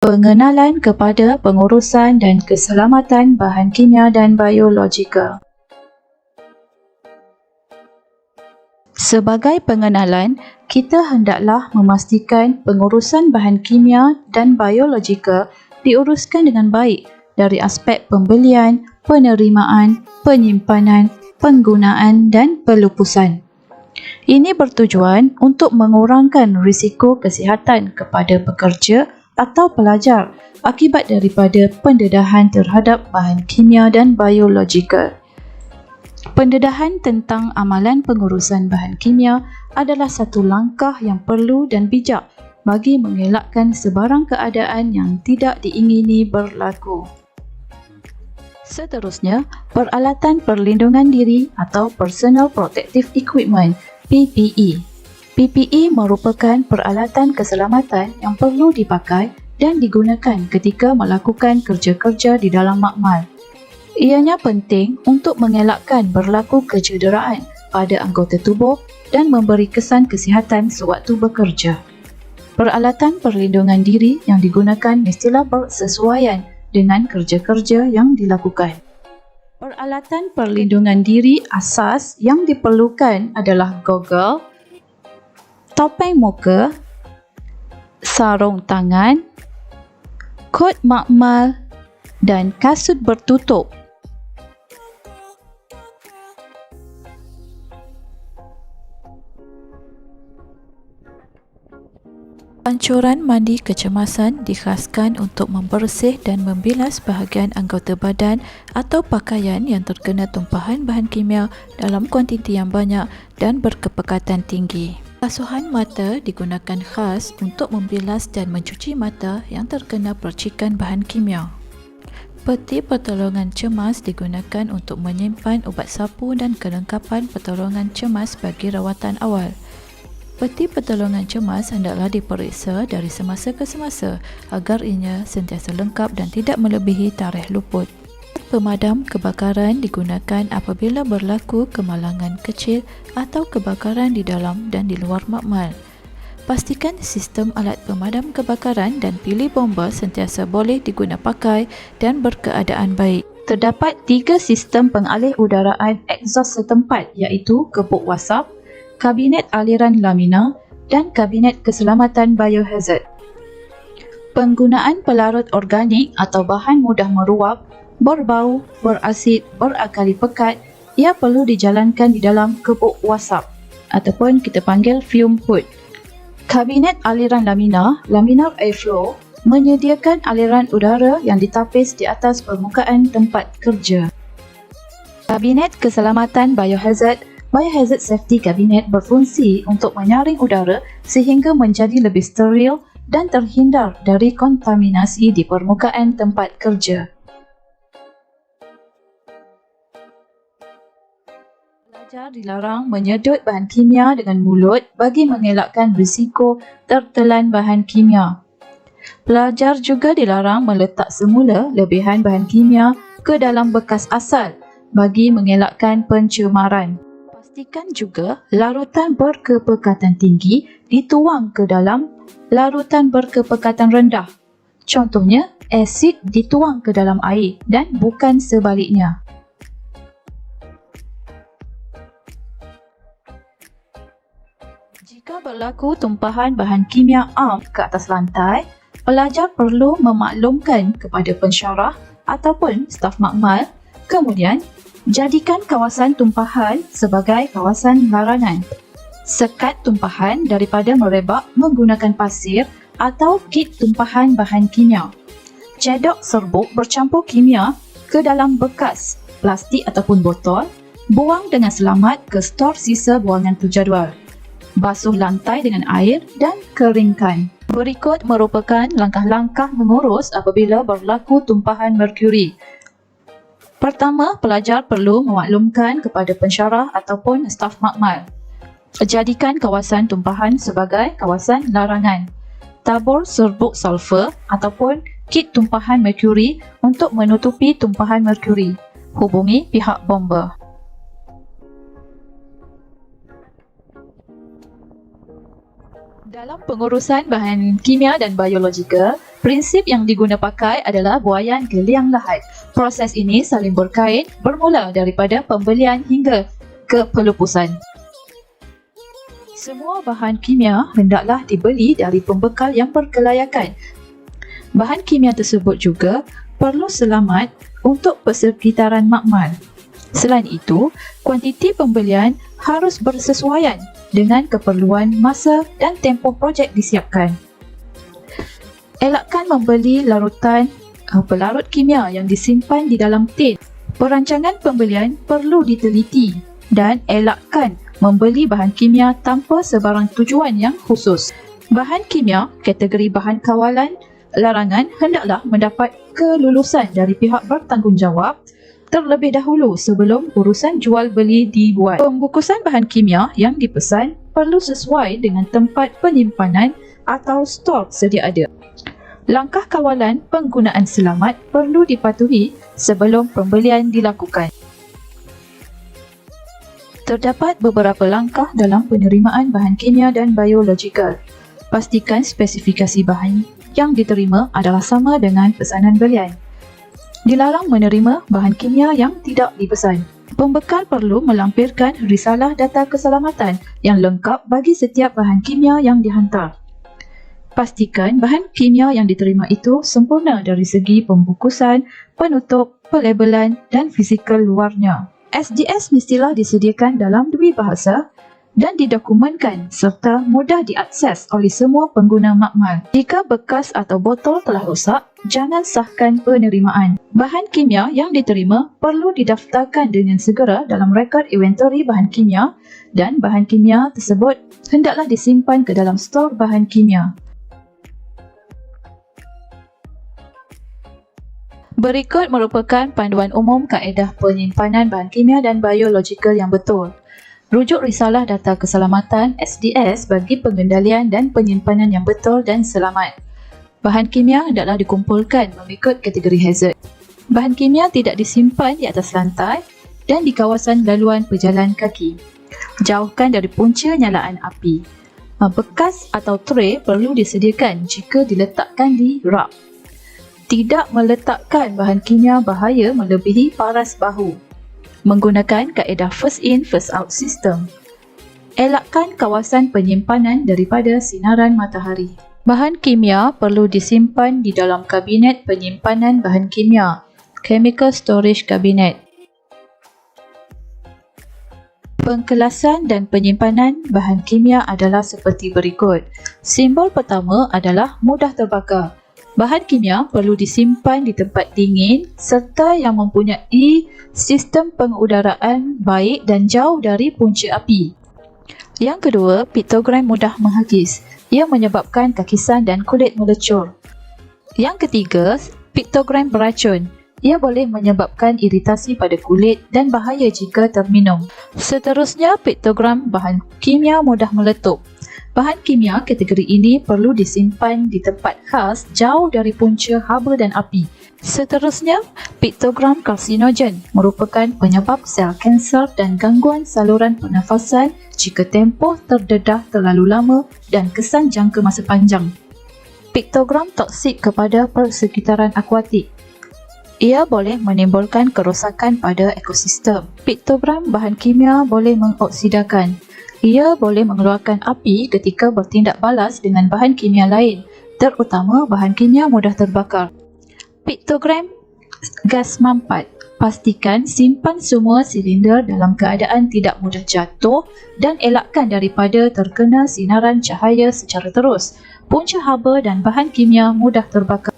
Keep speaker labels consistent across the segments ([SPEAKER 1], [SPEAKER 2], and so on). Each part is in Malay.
[SPEAKER 1] Pengenalan kepada pengurusan dan keselamatan bahan kimia dan biologikal. Sebagai pengenalan, kita hendaklah memastikan pengurusan bahan kimia dan biologikal diuruskan dengan baik dari aspek pembelian, penerimaan, penyimpanan, penggunaan dan pelupusan. Ini bertujuan untuk mengurangkan risiko kesihatan kepada pekerja atau pelajar akibat daripada pendedahan terhadap bahan kimia dan biologikal. Pendedahan tentang amalan pengurusan bahan kimia adalah satu langkah yang perlu dan bijak bagi mengelakkan sebarang keadaan yang tidak diingini berlaku. Seterusnya, peralatan perlindungan diri atau Personal Protective Equipment (PPE). PPE merupakan peralatan keselamatan yang perlu dipakai dan digunakan ketika melakukan kerja-kerja di dalam makmal. Ianya penting untuk mengelakkan berlaku kecederaan pada anggota tubuh dan memberi kesan kesihatan sewaktu bekerja. Peralatan perlindungan diri yang digunakan mestilah bersesuaian dengan kerja-kerja yang dilakukan. Peralatan perlindungan diri asas yang diperlukan adalah goggle, topeng muka, sarung tangan, kot makmal dan kasut bertutup. Pancuran mandi kecemasan dikhaskan untuk membersih dan membilas bahagian anggota badan atau pakaian yang terkena tumpahan bahan kimia dalam kuantiti yang banyak dan berkepekatan tinggi. Basuhan mata digunakan khas untuk membilas dan mencuci mata yang terkena percikan bahan kimia. Peti pertolongan cemas digunakan untuk menyimpan ubat sapu dan kelengkapan pertolongan cemas bagi rawatan awal. Peti pertolongan cemas hendaklah diperiksa dari semasa ke semasa agar ianya sentiasa lengkap dan tidak melebihi tarikh luput. Pemadam kebakaran digunakan apabila berlaku kemalangan kecil atau kebakaran di dalam dan di luar makmal. Pastikan sistem alat pemadam kebakaran dan pilih bomba sentiasa boleh diguna pakai dan berkeadaan baik. Terdapat 3 sistem pengalih udaraan exhaust setempat iaitu kepuk wasap, kabinet aliran lamina dan kabinet keselamatan biohazard. Penggunaan pelarut organik atau bahan mudah meruap, berbau, berasid, berakali pekat, ia perlu dijalankan di dalam kepuk wasap ataupun kita panggil fume hood. Kabinet aliran lamina, laminar airflow, menyediakan aliran udara yang ditapis di atas permukaan tempat kerja. Kabinet keselamatan biohazard, biohazard safety cabinet berfungsi untuk menyaring udara sehingga menjadi lebih steril dan terhindar dari kontaminasi di permukaan tempat kerja. Pelajar dilarang menyedut bahan kimia dengan mulut bagi mengelakkan risiko tertelan bahan kimia. Pelajar juga dilarang meletak semula lebihan bahan kimia ke dalam bekas asal bagi mengelakkan pencemaran. Pastikan juga larutan berkepekatan tinggi dituang ke dalam larutan berkepekatan rendah. Contohnya, asid dituang ke dalam air dan bukan sebaliknya. Jika berlaku tumpahan bahan kimia am ke atas lantai, pelajar perlu memaklumkan kepada pensyarah ataupun staf makmal. Kemudian, jadikan kawasan tumpahan sebagai kawasan larangan. Sekat tumpahan daripada merebak menggunakan pasir atau kit tumpahan bahan kimia. Cedok serbuk bercampur kimia ke dalam bekas plastik ataupun botol. Buang dengan selamat ke stor sisa buangan terjadual. Basuh lantai dengan air dan keringkan. Berikut merupakan langkah-langkah mengurus apabila berlaku tumpahan merkuri. Pertama, pelajar perlu memaklumkan kepada pensyarah ataupun staf makmal. Jadikan kawasan tumpahan sebagai kawasan larangan. Tabur serbuk sulfur ataupun kit tumpahan merkuri untuk menutupi tumpahan merkuri. Hubungi pihak bomba. Dalam pengurusan bahan kimia dan biologikal, prinsip yang diguna pakai adalah buaian geliang lahat. Proses ini saling berkait bermula daripada pembelian hingga ke pelupusan. Semua bahan kimia hendaklah dibeli dari pembekal yang berkelayakan. Bahan kimia tersebut juga perlu selamat untuk persekitaran makmal. Selain itu, kuantiti pembelian harus bersesuaian dengan keperluan masa dan tempoh projek disiapkan. Elakkan membeli pelarut kimia yang disimpan di dalam tin. Perancangan pembelian perlu diteliti dan elakkan membeli bahan kimia tanpa sebarang tujuan yang khusus. Bahan kimia kategori bahan kawalan larangan hendaklah mendapat kelulusan dari pihak bertanggungjawab terlebih dahulu sebelum urusan jual beli dibuat. Pembukusan bahan kimia yang dipesan perlu sesuai dengan tempat penyimpanan atau stor sedia ada. Langkah kawalan penggunaan selamat perlu dipatuhi sebelum pembelian dilakukan. Terdapat beberapa langkah dalam penerimaan bahan kimia dan biologikal. Pastikan spesifikasi bahan yang diterima adalah sama dengan pesanan belian. Dilarang menerima bahan kimia yang tidak dipesan. Pembekal perlu melampirkan risalah data keselamatan yang lengkap bagi setiap bahan kimia yang dihantar. Pastikan bahan kimia yang diterima itu sempurna dari segi pembukusan, penutup, pelabelan dan fizikal luarnya. SDS mestilah disediakan dalam dua bahasa dan didokumenkan serta mudah diakses oleh semua pengguna makmal. Jika bekas atau botol telah rosak, jangan sahkan penerimaan. Bahan kimia yang diterima perlu didaftarkan dengan segera dalam rekod inventory bahan kimia dan bahan kimia tersebut hendaklah disimpan ke dalam stor bahan kimia. Berikut merupakan panduan umum kaedah penyimpanan bahan kimia dan biologikal yang betul. Rujuk Risalah Data Keselamatan SDS bagi pengendalian dan penyimpanan yang betul dan selamat. Bahan kimia hendaklah dikumpulkan mengikut kategori hazard. Bahan kimia tidak disimpan di atas lantai dan di kawasan laluan pejalan kaki. Jauhkan dari punca nyalaan api. Bekas atau tray perlu disediakan jika diletakkan di rak. Tidak meletakkan bahan kimia bahaya melebihi paras bahu. Menggunakan kaedah first in first out sistem. Elakkan kawasan penyimpanan daripada sinaran matahari. Bahan kimia perlu disimpan di dalam kabinet penyimpanan bahan kimia, chemical storage cabinet. Pengkelasan dan penyimpanan bahan kimia adalah seperti berikut. Simbol pertama adalah mudah terbakar. Bahan kimia perlu disimpan di tempat dingin serta yang mempunyai sistem pengudaraan baik dan jauh dari punca api. Yang kedua, piktogram mudah menghakis. Ia menyebabkan kakisan dan kulit melecur. Yang ketiga, piktogram beracun. Ia boleh menyebabkan iritasi pada kulit dan bahaya jika terminum. Seterusnya, piktogram bahan kimia mudah meletup. Bahan kimia kategori ini perlu disimpan di tempat khas jauh dari punca haba dan api. Seterusnya, piktogram karsinogen merupakan penyebab sel kanser dan gangguan saluran pernafasan jika tempoh terdedah terlalu lama dan kesan jangka masa panjang. Piktogram toksik kepada persekitaran akuatik. Ia boleh menimbulkan kerosakan pada ekosistem. Piktogram bahan kimia boleh mengoksidakan. Ia boleh mengeluarkan api ketika bertindak balas dengan bahan kimia lain, terutama bahan kimia mudah terbakar. Piktogram gas mampat. Pastikan simpan semua silinder dalam keadaan tidak mudah jatuh dan elakkan daripada terkena sinaran cahaya secara terus. Punca haba dan bahan kimia mudah terbakar.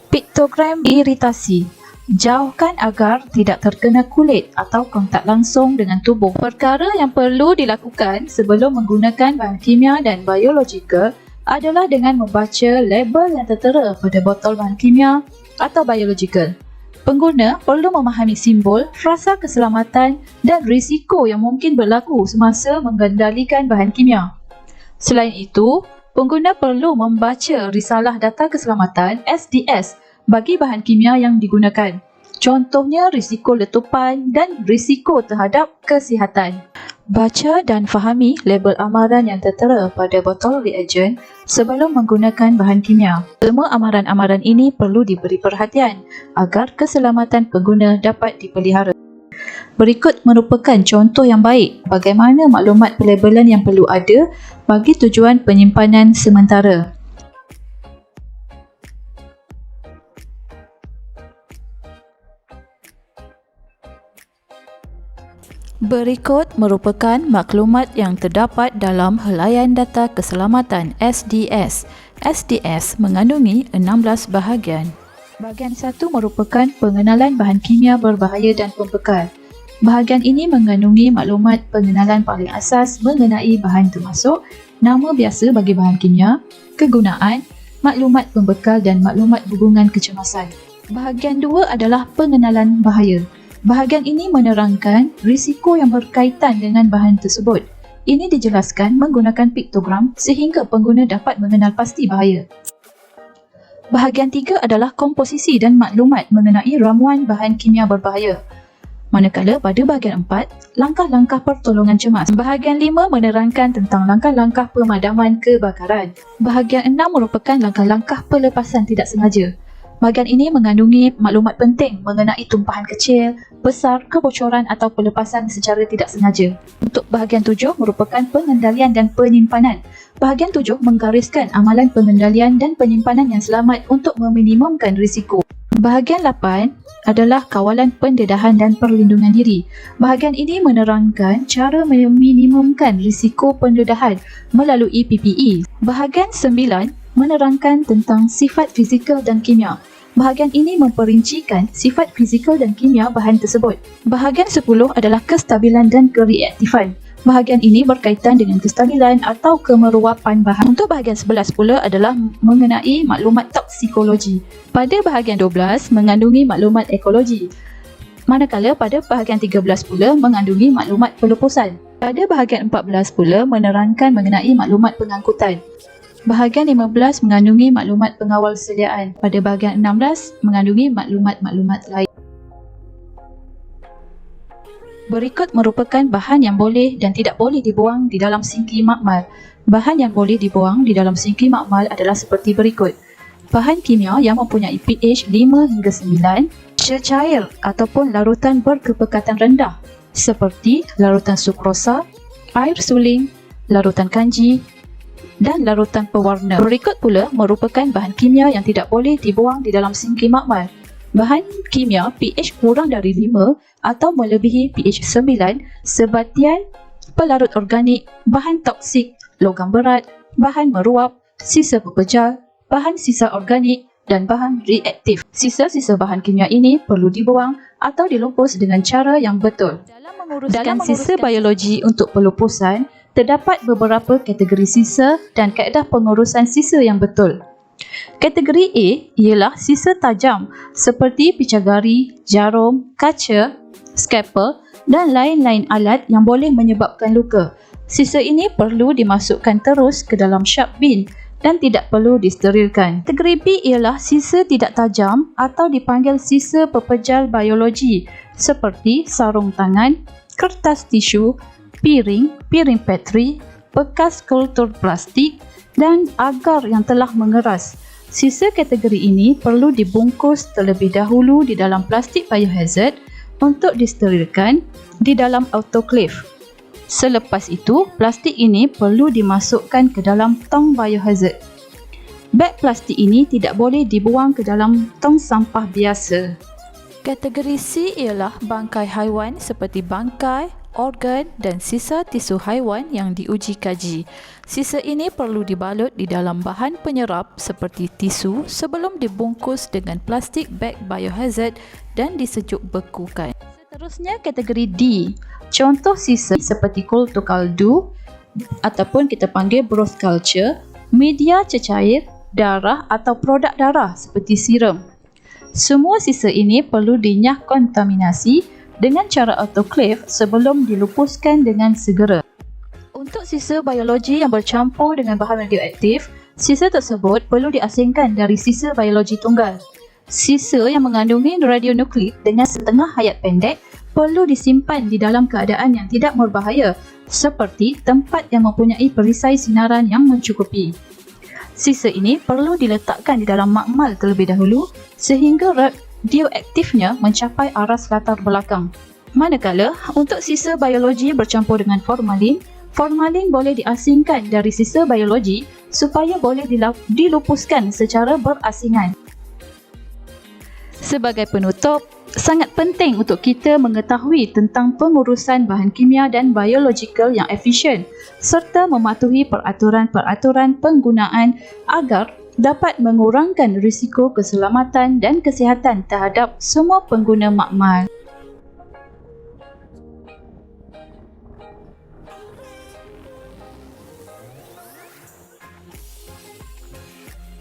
[SPEAKER 1] Piktogram iritasi. Jauhkan agar tidak terkena kulit atau kontak langsung dengan tubuh. Perkara yang perlu dilakukan sebelum menggunakan bahan kimia dan biologikal adalah dengan membaca label yang tertera pada botol bahan kimia atau biologikal. Pengguna perlu memahami simbol, frasa keselamatan dan risiko yang mungkin berlaku semasa mengendalikan bahan kimia. Selain itu, pengguna perlu membaca Risalah Data Keselamatan SDS bagi bahan kimia yang digunakan. Contohnya risiko letupan dan risiko terhadap kesihatan. Baca dan fahami label amaran yang tertera pada botol reagen sebelum menggunakan bahan kimia. Semua amaran-amaran ini perlu diberi perhatian agar keselamatan pengguna dapat dipelihara. Berikut merupakan contoh yang baik bagaimana maklumat pelabelan yang perlu ada bagi tujuan penyimpanan sementara. Berikut merupakan maklumat yang terdapat dalam helaian data keselamatan SDS. SDS mengandungi 16 bahagian. Bahagian 1 merupakan pengenalan bahan kimia berbahaya dan pembekal. Bahagian ini mengandungi maklumat pengenalan paling asas mengenai bahan termasuk nama biasa bagi bahan kimia, kegunaan, maklumat pembekal dan maklumat hubungan kecemasan. Bahagian 2 adalah pengenalan bahaya. Bahagian ini menerangkan risiko yang berkaitan dengan bahan tersebut. Ini dijelaskan menggunakan piktogram sehingga pengguna dapat mengenal pasti bahaya. Bahagian 3 adalah komposisi dan maklumat mengenai ramuan bahan kimia berbahaya. Manakala pada bahagian 4, langkah-langkah pertolongan cemas. Bahagian 5 menerangkan tentang langkah-langkah pemadaman kebakaran. Bahagian 6 merupakan langkah-langkah pelepasan tidak sengaja. Bahagian ini mengandungi maklumat penting mengenai tumpahan kecil, besar, kebocoran atau pelepasan secara tidak sengaja. Untuk bahagian 7 merupakan pengendalian dan penyimpanan. Bahagian 7 menggariskan amalan pengendalian dan penyimpanan yang selamat untuk meminimumkan risiko. Bahagian 8 adalah kawalan pendedahan dan perlindungan diri. Bahagian ini menerangkan cara meminimumkan risiko pendedahan melalui PPE. Bahagian 9 menerangkan tentang sifat fizikal dan kimia. Bahagian ini memperincikan sifat fizikal dan kimia bahan tersebut. Bahagian 10 adalah kestabilan dan kereaktifan. Bahagian ini berkaitan dengan kestabilan atau kemeruapan bahan. Untuk bahagian 11 pula adalah mengenai maklumat toksikologi. Pada bahagian 12 mengandungi maklumat ekologi. Manakala pada bahagian 13 pula mengandungi maklumat pelepasan. Pada bahagian 14 pula menerangkan mengenai maklumat pengangkutan. Bahagian 15 mengandungi maklumat pengawal sediaan. Pada bahagian 16 mengandungi maklumat-maklumat lain. Berikut merupakan bahan yang boleh dan tidak boleh dibuang di dalam sinki makmal. Bahan yang boleh dibuang di dalam sinki makmal adalah seperti berikut. Bahan kimia yang mempunyai pH 5 hingga 9, cecair ataupun larutan berkepekatan rendah seperti larutan sukrosa, air suling, larutan kanji dan larutan pewarna. Berikut pula merupakan bahan kimia yang tidak boleh dibuang di dalam sinki makmal. Bahan kimia pH kurang dari 5 atau melebihi pH 9, sebatian, pelarut organik, bahan toksik, logam berat, bahan meruap, sisa pepejal, bahan sisa organik dan bahan reaktif. Sisa-sisa bahan kimia ini perlu dibuang atau dilumpus dengan cara yang betul. Dalam sisa biologi untuk pelupusan, terdapat beberapa kategori sisa dan kaedah pengurusan sisa yang betul. Kategori A ialah sisa tajam seperti picagari, jarum, kaca, scalpel dan lain-lain alat yang boleh menyebabkan luka. Sisa ini perlu dimasukkan terus ke dalam sharp bin dan tidak perlu disterilkan. Kategori B ialah sisa tidak tajam atau dipanggil sisa pepejal biologi seperti sarung tangan, kertas tisu, piring, piring petri, bekas kultur plastik dan agar yang telah mengeras. Sisa kategori ini perlu dibungkus terlebih dahulu di dalam plastik biohazard untuk disterilkan di dalam autoclave. Selepas itu, plastik ini perlu dimasukkan ke dalam tong biohazard. Beg plastik ini tidak boleh dibuang ke dalam tong sampah biasa. Kategori C ialah bangkai haiwan seperti bangkai, organ dan sisa tisu haiwan yang diuji kaji. Sisa ini perlu dibalut di dalam bahan penyerap seperti tisu sebelum dibungkus dengan plastik beg biohazard dan disejuk bekukan. Seterusnya kategori D. Contoh sisa seperti kultur kaldu ataupun kita panggil broth culture, media cecair, darah atau produk darah seperti serum. Semua sisa ini perlu dinyah kontaminasi dengan cara autoclave sebelum dilupuskan dengan segera. Untuk sisa biologi yang bercampur dengan bahan radioaktif, sisa tersebut perlu diasingkan dari sisa biologi tunggal. Sisa yang mengandungi radionukleid dengan setengah hayat pendek perlu disimpan di dalam keadaan yang tidak berbahaya, seperti tempat yang mempunyai perisai sinaran yang mencukupi. Sisa ini perlu diletakkan di dalam makmal terlebih dahulu sehingga radioaktifnya mencapai aras latar belakang. Manakala untuk sisa biologi bercampur dengan formalin, formalin boleh diasingkan dari sisa biologi supaya boleh dilupuskan secara berasingan. Sebagai penutup, sangat penting untuk kita mengetahui tentang pengurusan bahan kimia dan biologikal yang efisien serta mematuhi peraturan-peraturan penggunaan agar dapat mengurangkan risiko keselamatan dan kesihatan terhadap semua pengguna makmal.